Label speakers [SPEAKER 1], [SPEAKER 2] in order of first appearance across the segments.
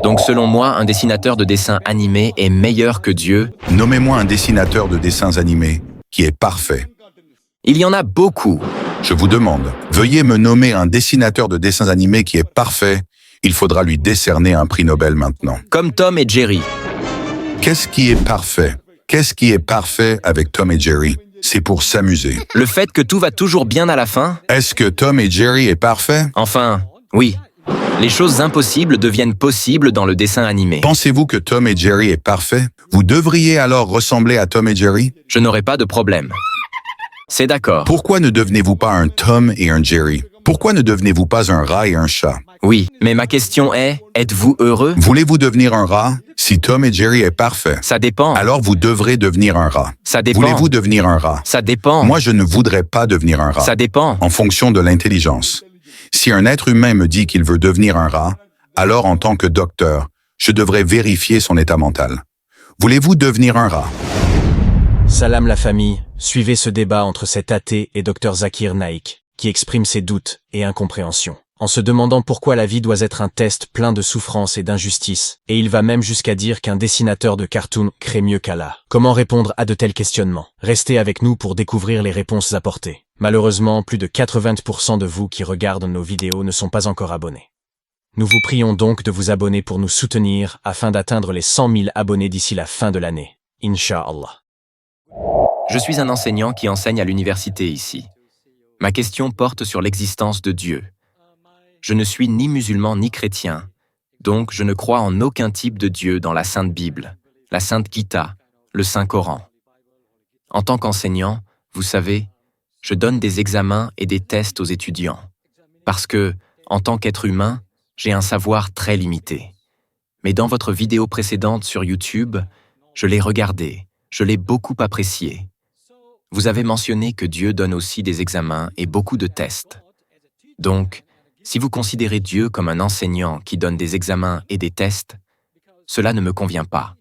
[SPEAKER 1] Donc selon moi, un dessinateur de dessins animés est meilleur que Dieu.
[SPEAKER 2] Nommez-moi un dessinateur de dessins animés qui est parfait.
[SPEAKER 1] Il y en a beaucoup.
[SPEAKER 2] Je vous demande, veuillez me nommer un dessinateur de dessins animés qui est parfait. Il faudra lui décerner un prix Nobel maintenant.
[SPEAKER 1] Comme Tom et Jerry.
[SPEAKER 2] Qu'est-ce qui est parfait? Qu'est-ce qui est parfait avec Tom et Jerry? C'est pour s'amuser.
[SPEAKER 1] Le fait que tout va toujours bien à la fin?
[SPEAKER 2] Est-ce que Tom et Jerry est parfait?
[SPEAKER 1] Enfin, oui. Les choses impossibles deviennent possibles dans le dessin animé.
[SPEAKER 2] Pensez-vous que Tom et Jerry est parfait? Vous devriez alors ressembler à Tom et Jerry?
[SPEAKER 1] Je n'aurai pas de problème. C'est d'accord.
[SPEAKER 2] Pourquoi ne devenez-vous pas un Tom et un Jerry? Pourquoi ne devenez-vous pas un rat et un chat?
[SPEAKER 1] Oui, mais ma question est, êtes-vous heureux?
[SPEAKER 2] Voulez-vous devenir un rat? Si Tom et Jerry est parfait,
[SPEAKER 1] Ça dépend.
[SPEAKER 2] alors vous devrez devenir un rat.
[SPEAKER 1] Ça dépend.
[SPEAKER 2] Voulez-vous devenir un rat?
[SPEAKER 1] Ça dépend.
[SPEAKER 2] Moi, je ne voudrais pas devenir un rat.
[SPEAKER 1] Ça dépend.
[SPEAKER 2] En fonction de l'intelligence. Si un être humain me dit qu'il veut devenir un rat, alors en tant que docteur, je devrais vérifier son état mental. Voulez-vous devenir un rat?
[SPEAKER 3] Salam la famille, suivez ce débat entre cet athée et Dr Zakir Naik, qui exprime ses doutes et incompréhensions, en se demandant pourquoi la vie doit être un test plein de souffrance et d'injustice, et il va même jusqu'à dire qu'un dessinateur de cartoon crée mieux qu'Allah. Comment répondre à de tels questionnements? Restez avec nous pour découvrir les réponses apportées. Malheureusement, plus de 80% de vous qui regardent nos vidéos ne sont pas encore abonnés. Nous vous prions donc de vous abonner pour nous soutenir afin d'atteindre les 100 000 abonnés d'ici la fin de l'année. Inch'Allah.
[SPEAKER 1] Je suis un enseignant qui enseigne à l'université ici. Ma question porte sur l'existence de Dieu. Je ne suis ni musulman ni chrétien, donc je ne crois en aucun type de Dieu dans la Sainte Bible, la Sainte Gita, le Saint-Coran. En tant qu'enseignant, vous savez, je donne des examens et des tests aux étudiants, parce que, en tant qu'être humain, j'ai un savoir très limité. Mais dans votre vidéo précédente sur YouTube, je l'ai regardé, je l'ai beaucoup apprécié. Vous avez mentionné que Dieu donne aussi des examens et beaucoup de tests. Donc, si vous considérez Dieu comme un enseignant qui donne des examens et des tests, cela ne me convient pas.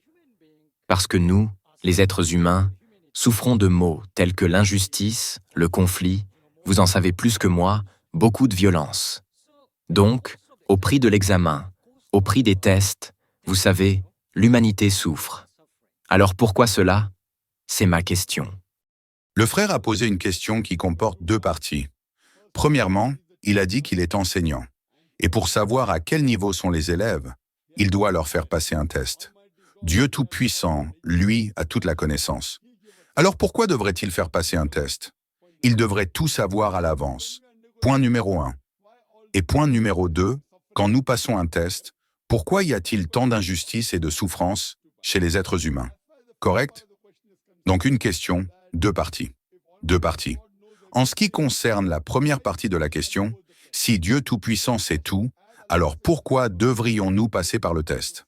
[SPEAKER 1] Parce que nous, les êtres humains, souffrons de maux tels que l'injustice, le conflit, vous en savez plus que moi, beaucoup de violence. Donc, au prix de l'examen, au prix des tests, vous savez, l'humanité souffre. Alors pourquoi cela? C'est ma question.
[SPEAKER 2] Le frère a posé une question qui comporte deux parties. Premièrement, il a dit qu'il est enseignant. Et pour savoir à quel niveau sont les élèves, il doit leur faire passer un test. Dieu Tout-Puissant, lui, a toute la connaissance. Alors pourquoi devrait-il faire passer un test? Il devrait tout savoir à l'avance. Point numéro 1. Et point numéro 2, quand nous passons un test, pourquoi y a-t-il tant d'injustice et de souffrance chez les êtres humains? Correct? Donc une question, deux parties. Deux parties. En ce qui concerne la première partie de la question, si Dieu Tout-Puissant sait tout, alors pourquoi devrions-nous passer par le test?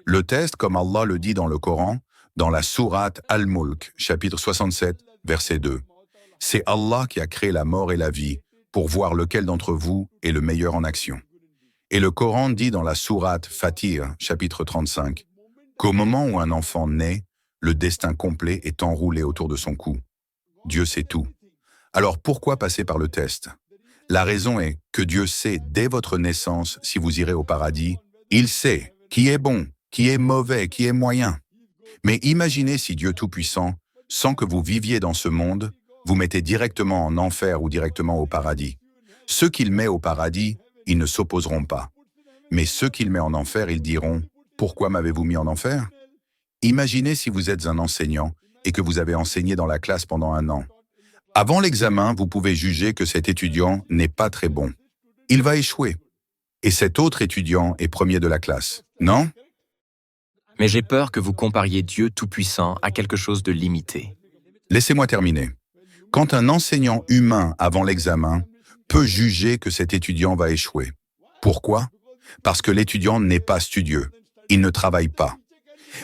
[SPEAKER 2] Le test, comme Allah le dit dans le Coran, dans la sourate Al-Mulk, chapitre 67, verset 2. C'est Allah qui a créé la mort et la vie pour voir lequel d'entre vous est le meilleur en action. Et le Coran dit dans la sourate Fatir, chapitre 35, qu'au moment où un enfant naît, le destin complet est enroulé autour de son cou. Dieu sait tout. Alors pourquoi passer par le test? La raison est que Dieu sait dès votre naissance si vous irez au paradis. Il sait qui est bon, qui est mauvais, qui est moyen. Mais imaginez si Dieu Tout-Puissant, sans que vous viviez dans ce monde, vous mettez directement en enfer ou directement au paradis. Ceux qu'il met au paradis, ils ne s'opposeront pas. Mais ceux qu'il met en enfer, ils diront « Pourquoi m'avez-vous mis en enfer ?» Imaginez si vous êtes un enseignant et que vous avez enseigné dans la classe pendant 1 an. Avant l'examen, vous pouvez juger que cet étudiant n'est pas très bon. Il va échouer. Et cet autre étudiant est premier de la classe, non?
[SPEAKER 1] Mais j'ai peur que vous compariez Dieu Tout-Puissant à quelque chose de limité.
[SPEAKER 2] Laissez-moi terminer. Quand un enseignant humain avant l'examen peut juger que cet étudiant va échouer. Pourquoi? Parce que l'étudiant n'est pas studieux. Il ne travaille pas.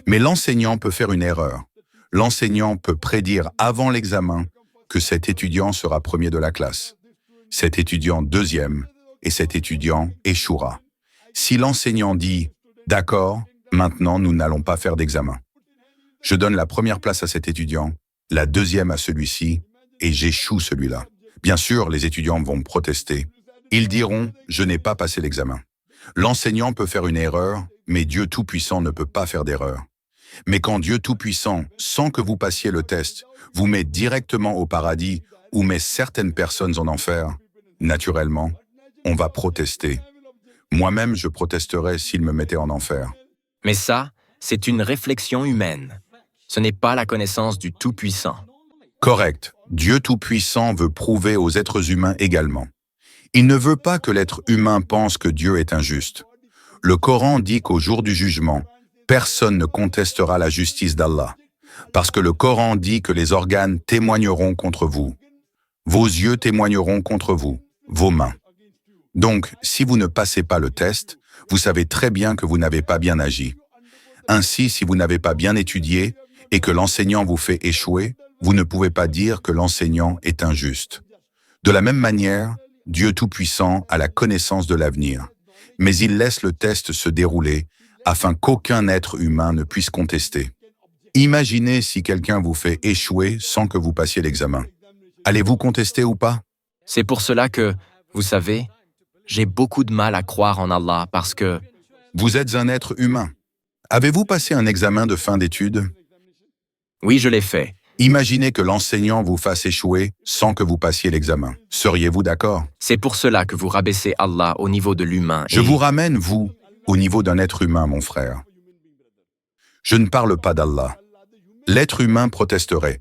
[SPEAKER 2] Mais l'enseignant peut faire une erreur. L'enseignant peut prédire avant l'examen que cet étudiant sera premier de la classe, cet étudiant deuxième, et cet étudiant échouera. Si l'enseignant dit « D'accord, maintenant nous n'allons pas faire d'examen. Je donne la première place à cet étudiant, la deuxième à celui-ci, et j'échoue celui-là. » Bien sûr, les étudiants vont protester. Ils diront « Je n'ai pas passé l'examen. » L'enseignant peut faire une erreur mais Dieu Tout-Puissant ne peut pas faire d'erreur. Mais quand Dieu Tout-Puissant, sans que vous passiez le test, vous met directement au paradis ou met certaines personnes en enfer, naturellement, on va protester. Moi-même, je protesterais s'il me mettait en enfer.
[SPEAKER 1] Mais ça, c'est une réflexion humaine. Ce n'est pas la connaissance du Tout-Puissant.
[SPEAKER 2] Correct. Dieu Tout-Puissant veut prouver aux êtres humains également. Il ne veut pas que l'être humain pense que Dieu est injuste. Le Coran dit qu'au jour du jugement, personne ne contestera la justice d'Allah. Parce que le Coran dit que les organes témoigneront contre vous. Vos yeux témoigneront contre vous, vos mains. Donc, si vous ne passez pas le test, vous savez très bien que vous n'avez pas bien agi. Ainsi, si vous n'avez pas bien étudié et que l'enseignant vous fait échouer, vous ne pouvez pas dire que l'enseignant est injuste. De la même manière, Dieu Tout-Puissant a la connaissance de l'avenir, mais il laisse le test se dérouler afin qu'aucun être humain ne puisse contester. Imaginez si quelqu'un vous fait échouer sans que vous passiez l'examen. Allez-vous contester ou pas?
[SPEAKER 1] C'est pour cela que, vous savez, j'ai beaucoup de mal à croire en Allah parce que
[SPEAKER 2] Vous êtes un être humain. Avez-vous passé un examen de fin d'études?
[SPEAKER 1] oui, je l'ai fait.
[SPEAKER 2] Imaginez que l'enseignant vous fasse échouer sans que vous passiez l'examen. Seriez-vous d'accord?
[SPEAKER 1] C'est pour cela que vous rabaissez Allah au niveau de l'humain.
[SPEAKER 2] Je vous ramène, vous, au niveau d'un être humain, mon frère. Je ne parle pas d'Allah. L'être humain protesterait.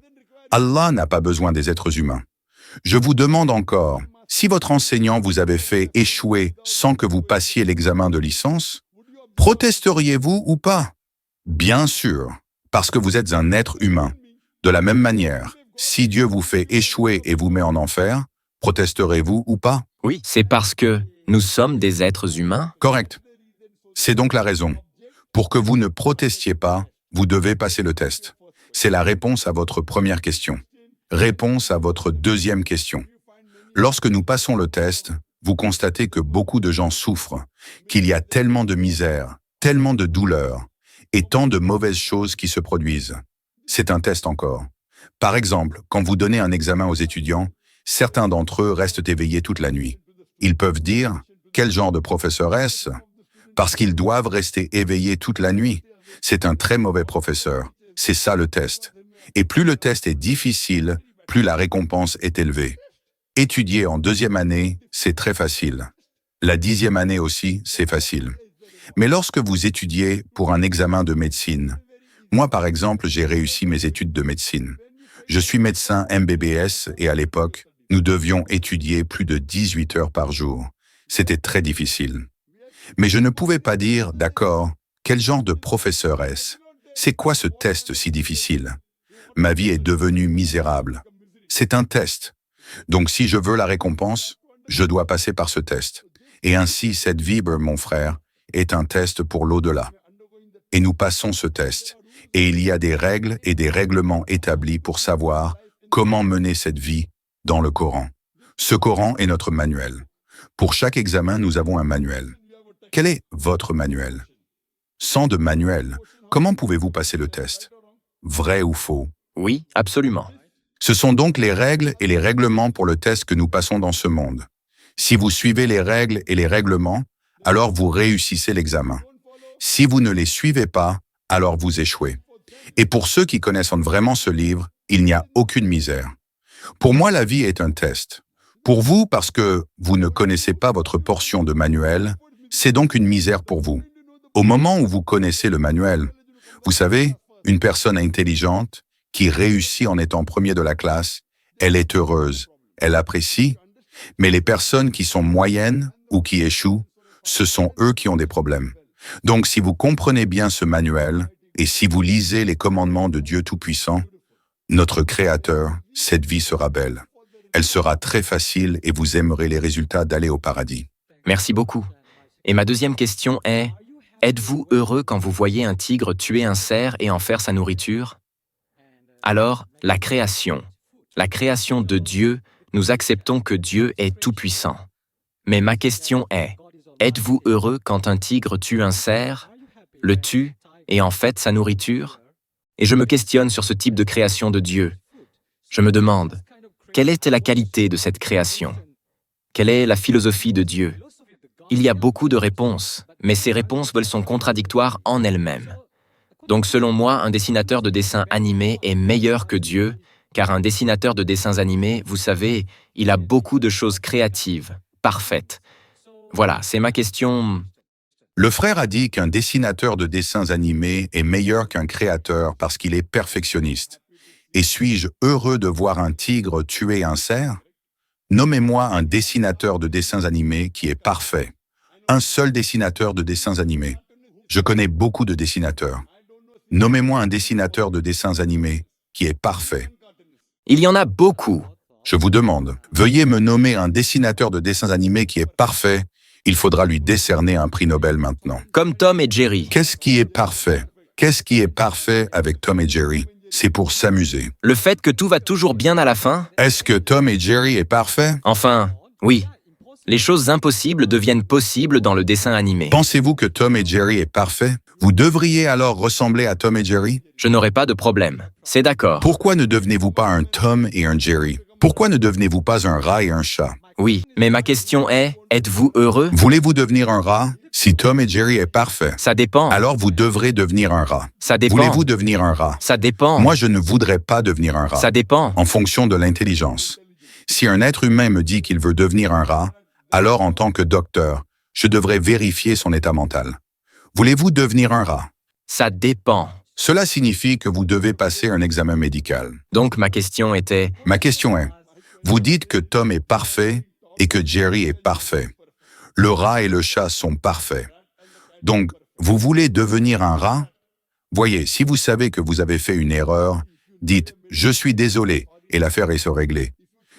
[SPEAKER 2] Allah n'a pas besoin des êtres humains. Je vous demande encore, si votre enseignant vous avait fait échouer sans que vous passiez l'examen de licence, protesteriez-vous ou pas? Bien sûr, parce que vous êtes un être humain. De la même manière, si Dieu vous fait échouer et vous met en enfer, protesterez-vous ou pas?
[SPEAKER 1] Oui, c'est parce que nous sommes des êtres humains.
[SPEAKER 2] Correct. C'est donc la raison. Pour que vous ne protestiez pas, vous devez passer le test. C'est la réponse à votre première question. Réponse à votre deuxième question. Lorsque nous passons le test, vous constatez que beaucoup de gens souffrent, qu'il y a tellement de misère, tellement de douleur et tant de mauvaises choses qui se produisent. C'est un test encore. Par exemple, quand vous donnez un examen aux étudiants, certains d'entre eux restent éveillés toute la nuit. Ils peuvent dire « Quel genre de professeur est-ce » parce qu'ils doivent rester éveillés toute la nuit. C'est un très mauvais professeur. C'est ça le test. Et plus le test est difficile, plus la récompense est élevée. Étudier en deuxième année, c'est très facile. La 10e année aussi, c'est facile. Mais lorsque vous étudiez pour un examen de médecine, moi par exemple, j'ai réussi mes études de médecine. Je suis médecin MBBS et à l'époque, nous devions étudier plus de 18 heures par jour. C'était très difficile. Mais je ne pouvais pas dire, d'accord, quel genre de professeur est-ce? C'est quoi ce test si difficile? Ma vie est devenue misérable. C'est un test. Donc si je veux la récompense, je dois passer par ce test. Et ainsi, cette vie, mon frère, est un test pour l'au-delà. Et nous passons ce test. Et il y a des règles et des règlements établis pour savoir comment mener cette vie dans le Coran. Ce Coran est notre manuel. Pour chaque examen, nous avons un manuel. Quel est votre manuel? Sans de manuel, comment pouvez-vous passer le test? Vrai ou faux?
[SPEAKER 1] Oui, absolument.
[SPEAKER 2] Ce sont donc les règles et les règlements pour le test que nous passons dans ce monde. Si vous suivez les règles et les règlements, alors vous réussissez l'examen. Si vous ne les suivez pas, alors vous échouez. Et pour ceux qui connaissent vraiment ce livre, il n'y a aucune misère. Pour moi, la vie est un test. Pour vous, parce que vous ne connaissez pas votre portion de manuel, c'est donc une misère pour vous. Au moment où vous connaissez le manuel, vous savez, une personne intelligente qui réussit en étant premier de la classe, elle est heureuse, elle apprécie, mais les personnes qui sont moyennes ou qui échouent, ce sont eux qui ont des problèmes. Donc si vous comprenez bien ce manuel et si vous lisez les commandements de Dieu Tout-Puissant, notre Créateur, cette vie sera belle. Elle sera très facile et vous aimerez les résultats d'aller au paradis.
[SPEAKER 1] Merci beaucoup. Et ma deuxième question est, êtes-vous heureux quand vous voyez un tigre tuer un cerf et en faire sa nourriture? Alors, la création de Dieu, nous acceptons que Dieu est tout-puissant. Mais ma question est, êtes-vous heureux quand un tigre tue un cerf, le tue et en fait sa nourriture? Et je me questionne sur ce type de création de Dieu. Je me demande, quelle était la qualité de cette création? Quelle est la philosophie de Dieu? Il y a beaucoup de réponses. mais ces réponses sont contradictoires en elles-mêmes. Donc selon moi, un dessinateur de dessins animés est meilleur que Dieu, car un dessinateur de dessins animés, vous savez, il a beaucoup de choses créatives, parfaites. Voilà, c'est ma question.
[SPEAKER 2] Le frère a dit qu'un dessinateur de dessins animés est meilleur qu'un créateur parce qu'il est perfectionniste. Et suis-je heureux de voir un tigre tuer un cerf? Nommez-moi un dessinateur de dessins animés qui est parfait. Un seul dessinateur de dessins animés. Je connais beaucoup de dessinateurs. Nommez-moi un dessinateur de dessins animés qui est parfait.
[SPEAKER 1] Il y en a beaucoup.
[SPEAKER 2] Je vous demande, veuillez me nommer un dessinateur de dessins animés qui est parfait. Il faudra lui décerner un prix Nobel maintenant.
[SPEAKER 1] Comme Tom et Jerry.
[SPEAKER 2] Qu'est-ce qui est parfait? Qu'est-ce qui est parfait avec Tom et Jerry? C'est pour s'amuser.
[SPEAKER 1] Le fait que tout va toujours bien à la fin?
[SPEAKER 2] Est-ce que Tom et Jerry est parfait?
[SPEAKER 1] Enfin, oui. Les choses impossibles deviennent possibles dans le dessin animé.
[SPEAKER 2] Pensez-vous que Tom et Jerry est parfait? Vous devriez alors ressembler à Tom et Jerry?
[SPEAKER 1] Je n'aurai pas de problème. C'est d'accord.
[SPEAKER 2] Pourquoi ne devenez-vous pas un Tom et un Jerry? Pourquoi ne devenez-vous pas un rat et un chat?
[SPEAKER 1] Oui, mais ma question est, êtes-vous heureux?
[SPEAKER 2] Voulez-vous devenir un rat? Si Tom et Jerry est parfait,
[SPEAKER 1] Ça dépend.
[SPEAKER 2] alors vous devrez devenir un rat.
[SPEAKER 1] Ça dépend.
[SPEAKER 2] Voulez-vous devenir un rat?
[SPEAKER 1] Ça dépend.
[SPEAKER 2] Moi, je ne voudrais pas devenir un rat.
[SPEAKER 1] Ça dépend.
[SPEAKER 2] En fonction de l'intelligence. Si un être humain me dit qu'il veut devenir un rat, alors en tant que docteur, je devrais vérifier son état mental. Voulez-vous devenir un rat?
[SPEAKER 1] Ça dépend.
[SPEAKER 2] Cela signifie que vous devez passer un examen médical.
[SPEAKER 1] Donc ma question était,
[SPEAKER 2] Ma question est, vous dites que Tom est parfait et que Jerry est parfait. Le rat et le chat sont parfaits. Donc, vous voulez devenir un rat? Voyez, si vous savez que vous avez fait une erreur, dites « Je suis désolé » et l'affaire est se régler.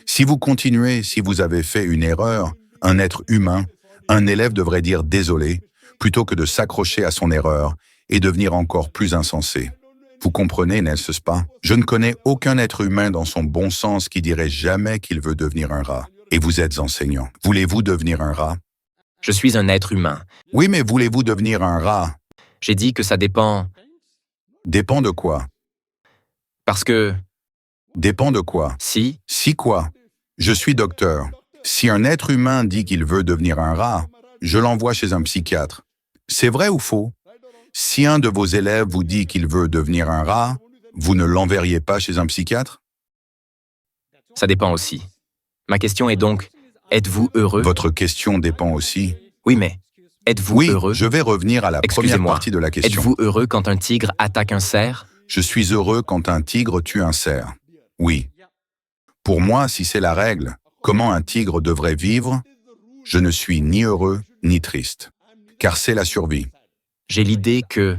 [SPEAKER 2] Si vous continuez, si vous avez fait une erreur, un être humain, un élève devrait dire « désolé » plutôt que de s'accrocher à son erreur et devenir encore plus insensé. Vous comprenez, n'est-ce pas? Je ne connais aucun être humain dans son bon sens qui dirait jamais qu'il veut devenir un rat. Et vous êtes enseignant. Voulez-vous devenir un rat?
[SPEAKER 1] je suis un être humain.
[SPEAKER 2] Oui, mais voulez-vous devenir un rat?
[SPEAKER 1] J'ai dit que ça dépend.
[SPEAKER 2] Dépend de quoi?
[SPEAKER 1] Parce que
[SPEAKER 2] Dépend de quoi?
[SPEAKER 1] si,
[SPEAKER 2] Si quoi? Je suis docteur. Si un être humain dit qu'il veut devenir un rat, je l'envoie chez un psychiatre. C'est vrai ou faux? Si un de vos élèves vous dit qu'il veut devenir un rat, vous ne l'enverriez pas chez un psychiatre?
[SPEAKER 1] ça dépend aussi. Ma question est donc, êtes-vous heureux?
[SPEAKER 2] Votre question dépend aussi.
[SPEAKER 1] Oui, mais êtes-vous
[SPEAKER 2] Oui,
[SPEAKER 1] heureux?
[SPEAKER 2] je vais revenir à la première
[SPEAKER 1] Excusez-moi.
[SPEAKER 2] partie de la question.
[SPEAKER 1] Êtes-vous heureux quand un tigre attaque un cerf?
[SPEAKER 2] Je suis heureux quand un tigre tue un cerf. Oui. Pour moi, si c'est la règle, comment un tigre devrait vivre, je ne suis ni heureux ni triste. Car c'est la survie.
[SPEAKER 1] J'ai l'idée que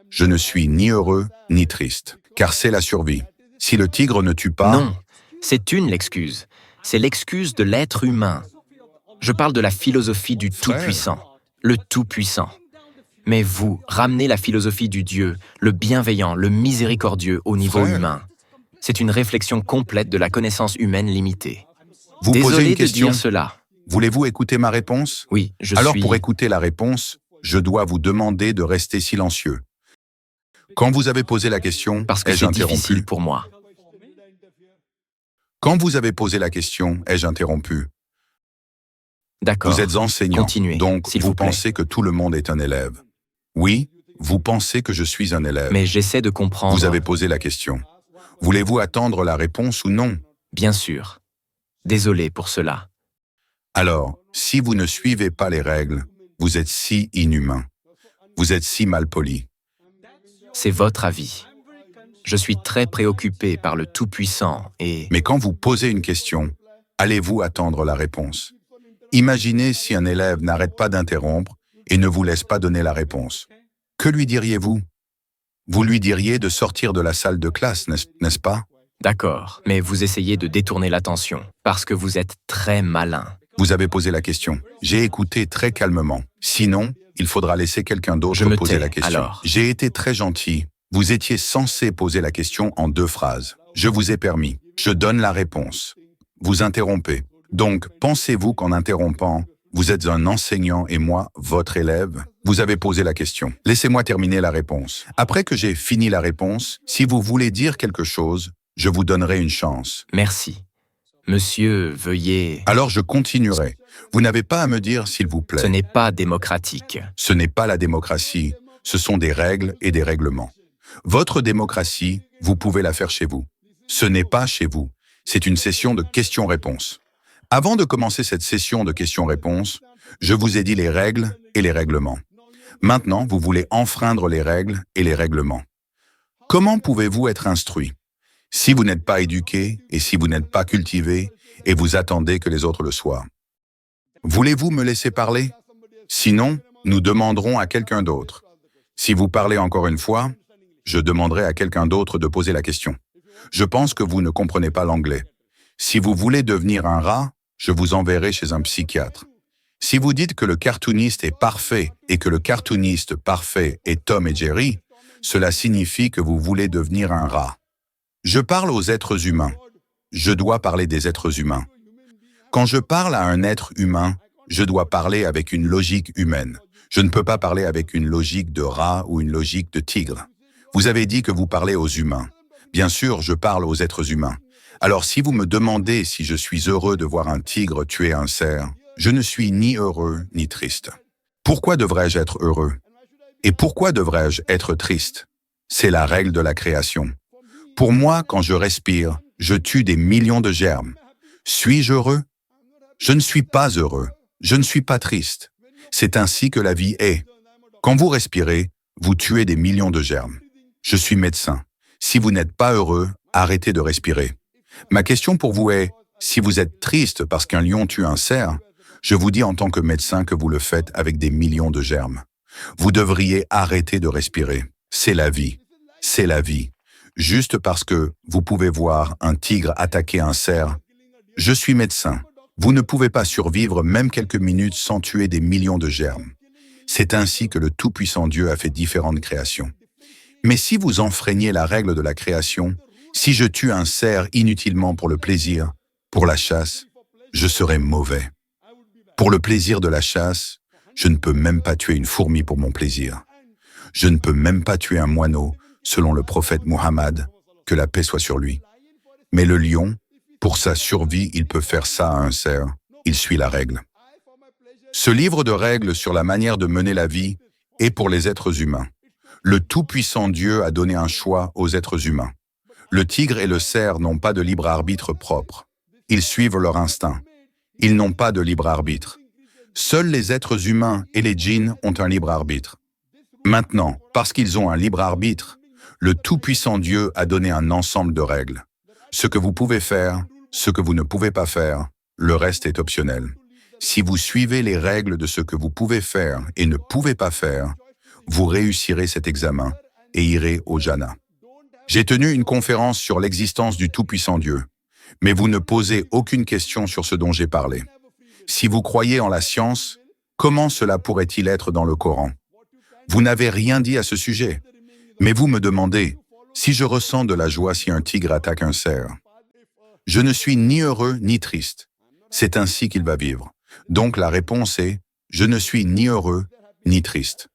[SPEAKER 2] Je ne suis ni heureux ni triste. Car c'est la survie. Si le tigre ne tue pas...
[SPEAKER 1] non, c'est l'excuse. C'est l'excuse de l'être humain. Je parle de la philosophie du Tout-Puissant, le Tout-Puissant. Mais vous, ramenez la philosophie du Dieu, le bienveillant, le miséricordieux au niveau
[SPEAKER 2] Frère.
[SPEAKER 1] humain. C'est une réflexion complète de la connaissance humaine limitée.
[SPEAKER 2] Vous posez
[SPEAKER 1] Désolé
[SPEAKER 2] une
[SPEAKER 1] de
[SPEAKER 2] question.
[SPEAKER 1] dire cela.
[SPEAKER 2] Voulez-vous écouter ma réponse?
[SPEAKER 1] Oui, je
[SPEAKER 2] Alors
[SPEAKER 1] suis...
[SPEAKER 2] pour écouter la réponse, je dois vous demander de rester silencieux. Quand vous avez posé la question,
[SPEAKER 1] Parce que
[SPEAKER 2] ai-je
[SPEAKER 1] c'est
[SPEAKER 2] interrompu?
[SPEAKER 1] difficile pour moi.
[SPEAKER 2] Quand vous avez posé la question, ai-je interrompu?
[SPEAKER 1] D'accord.
[SPEAKER 2] Vous êtes enseignant,
[SPEAKER 1] Continuez,
[SPEAKER 2] donc
[SPEAKER 1] s'il
[SPEAKER 2] vous
[SPEAKER 1] vous plaît.
[SPEAKER 2] pensez que tout le monde est un élève. Oui, vous pensez que je suis un élève.
[SPEAKER 1] Mais j'essaie de comprendre.
[SPEAKER 2] Vous avez posé la question. Voulez-vous attendre la réponse ou non?
[SPEAKER 1] Bien sûr. Désolé pour cela.
[SPEAKER 2] Alors, si vous ne suivez pas les règles, vous êtes si inhumain. Vous êtes si malpoli.
[SPEAKER 1] C'est votre avis. Je suis très préoccupé par le Tout-Puissant et...
[SPEAKER 2] Mais quand vous posez une question, allez-vous attendre la réponse? Imaginez si un élève n'arrête pas d'interrompre et ne vous laisse pas donner la réponse. Que lui diriez-vous? Vous lui diriez de sortir de la salle de classe, n'est-ce pas?
[SPEAKER 1] D'accord, mais vous essayez de détourner l'attention, parce que vous êtes très malin.
[SPEAKER 2] Vous avez posé la question. J'ai écouté très calmement. Sinon, il faudra laisser quelqu'un
[SPEAKER 1] Je
[SPEAKER 2] d'autre
[SPEAKER 1] me
[SPEAKER 2] poser
[SPEAKER 1] tais,
[SPEAKER 2] la question.
[SPEAKER 1] alors.
[SPEAKER 2] J'ai été très gentil. Vous étiez censé poser la question en 2 phrases. Je vous ai permis. Je donne la réponse. Vous interrompez. Donc, pensez-vous qu'en interrompant, vous êtes un enseignant et moi, votre élève? Vous avez posé la question. Laissez-moi terminer la réponse. Après que j'ai fini la réponse, si vous voulez dire quelque chose, je vous donnerai une chance.
[SPEAKER 1] Merci. Monsieur, veuillez...
[SPEAKER 2] Alors je continuerai. Vous n'avez pas à me dire s'il vous
[SPEAKER 1] Ce
[SPEAKER 2] plaît.
[SPEAKER 1] n'est pas démocratique.
[SPEAKER 2] Ce n'est pas la démocratie, ce sont des règles et des règlements. Votre démocratie, vous pouvez la faire chez vous. Ce n'est pas chez vous. C'est une session de questions-réponses. Avant de commencer cette session de questions-réponses, je vous ai dit les règles et les règlements. Maintenant, vous voulez enfreindre les règles et les règlements. Comment pouvez-vous être instruit si vous n'êtes pas éduqué et si vous n'êtes pas cultivé et vous attendez que les autres le soient? Voulez-vous me laisser parler? Sinon, nous demanderons à quelqu'un d'autre. Si vous parlez encore une fois, je demanderai à quelqu'un d'autre de poser la question. Je pense que vous ne comprenez pas l'anglais. Si vous voulez devenir un rat, je vous enverrai chez un psychiatre. Si vous dites que le cartooniste est parfait et que le cartooniste parfait est Tom et Jerry, cela signifie que vous voulez devenir un rat. Je parle aux êtres humains. Je dois parler des êtres humains. Quand je parle à un être humain, je dois parler avec une logique humaine. Je ne peux pas parler avec une logique de rat ou une logique de tigre. Vous avez dit que vous parlez aux humains. Bien sûr, je parle aux êtres humains. Alors si vous me demandez si je suis heureux de voir un tigre tuer un cerf, je ne suis ni heureux ni triste. Pourquoi devrais-je être heureux? Et pourquoi devrais-je être triste? C'est la règle de la création. Pour moi, quand je respire, je tue des millions de germes. Suis-je heureux? Je ne suis pas heureux. Je ne suis pas triste. C'est ainsi que la vie est. Quand vous respirez, vous tuez des millions de germes. Je suis médecin. Si vous n'êtes pas heureux, arrêtez de respirer. Ma question pour vous est, si vous êtes triste parce qu'un lion tue un cerf, je vous dis en tant que médecin que vous le faites avec des millions de germes. Vous devriez arrêter de respirer. C'est la vie. C'est la vie. Juste parce que vous pouvez voir un tigre attaquer un cerf. Je suis médecin. Vous ne pouvez pas survivre même quelques minutes sans tuer des millions de germes. C'est ainsi que le Tout-Puissant Dieu a fait différentes créations. Mais si vous enfreignez la règle de la création, si je tue un cerf inutilement pour le plaisir, pour la chasse, je serai mauvais. Pour le plaisir de la chasse, je ne peux même pas tuer une fourmi pour mon plaisir. Je ne peux même pas tuer un moineau, selon le prophète Muhammad, que la paix soit sur lui. Mais le lion, pour sa survie, il peut faire ça à un cerf. Il suit la règle. Ce livre de règles sur la manière de mener la vie est pour les êtres humains. Le Tout-Puissant Dieu a donné un choix aux êtres humains. Le tigre et le cerf n'ont pas de libre arbitre propre. Ils suivent leur instinct. Ils n'ont pas de libre arbitre. Seuls les êtres humains et les djinns ont un libre arbitre. Maintenant, parce qu'ils ont un libre arbitre, le Tout-Puissant Dieu a donné un ensemble de règles. Ce que vous pouvez faire, ce que vous ne pouvez pas faire, le reste est optionnel. Si vous suivez les règles de ce que vous pouvez faire et ne pouvez pas faire, vous réussirez cet examen et irez au Jannah. J'ai tenu une conférence sur l'existence du Tout-Puissant Dieu, mais vous ne posez aucune question sur ce dont j'ai parlé. Si vous croyez en la science, comment cela pourrait-il être dans le Coran? Vous n'avez rien dit à ce sujet, mais vous me demandez si je ressens de la joie si un tigre attaque un cerf. Je ne suis ni heureux ni triste. C'est ainsi qu'il va vivre. Donc la réponse est, je ne suis ni heureux ni triste.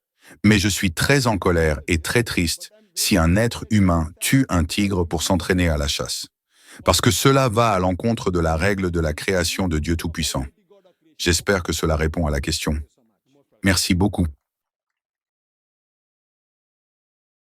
[SPEAKER 2] Mais je suis très en colère et très triste si un être humain tue un tigre pour s'entraîner à la chasse. Parce que cela va à l'encontre de la règle de la création de Dieu Tout-Puissant. J'espère que cela répond à la question. Merci beaucoup.